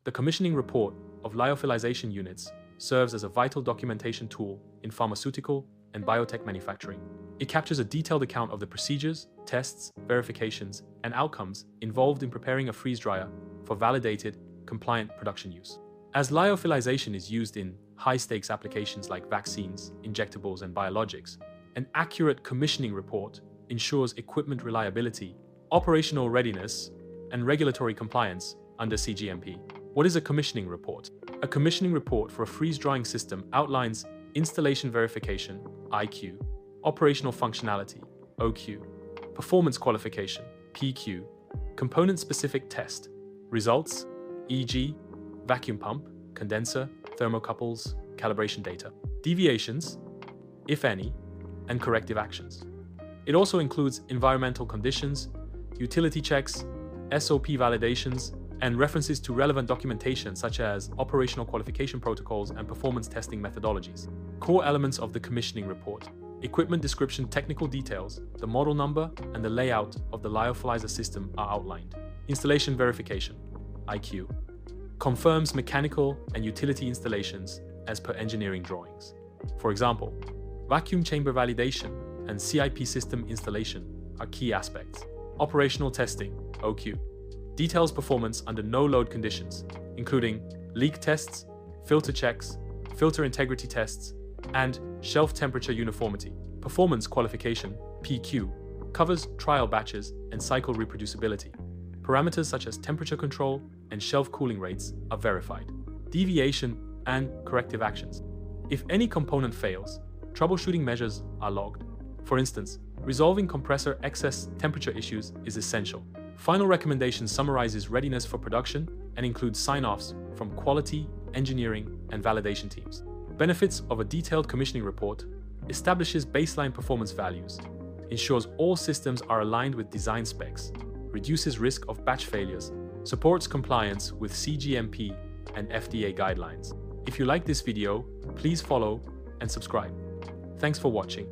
The commissioning report of lyophilization units serves as a vital documentation tool in pharmaceutical and biotech manufacturing. It captures a detailed account of the procedures, tests, verifications, and outcomes involved in preparing a freeze dryer for validated, compliant production use. As lyophilization is used in high-stakes applications like vaccines, injectables, and biologics, an accurate commissioning report ensures equipment reliability, operational readiness, and regulatory compliance under cGMP. What is a commissioning report? A commissioning report for a freeze-drying system outlines installation verification, IQ, operational functionality, OQ, performance qualification, PQ, component-specific test, results, e.g., vacuum pump, condenser, thermocouples, calibration data, deviations, if any, and corrective actions. It also includes environmental conditions, utility checks, SOP validations, and references to relevant documentation such as operational qualification protocols and performance testing methodologies. Core elements of the commissioning report: equipment description, technical details, the model number, and the layout of the Lyophilizer system are outlined. Installation verification, IQ, confirms mechanical and utility installations as per engineering drawings. For example, vacuum chamber validation and CIP system installation are key aspects. Operational testing, OQ, details performance under no-load conditions, including leak tests, filter checks, filter integrity tests, and shelf temperature uniformity. Performance qualification, PQ, covers trial batches and cycle reproducibility. Parameters such as temperature control and shelf cooling rates are verified. Deviation and corrective actions. If any component fails, troubleshooting measures are logged. For instance, resolving compressor excess temperature issues is essential. Final recommendation summarizes readiness for production and includes sign-offs from quality, engineering, and validation teams. Benefits of a detailed commissioning report: establishes baseline performance values, ensures all systems are aligned with design specs, reduces risk of batch failures, supports compliance with cGMP and FDA guidelines. If you like this video, please follow and subscribe. Thanks for watching.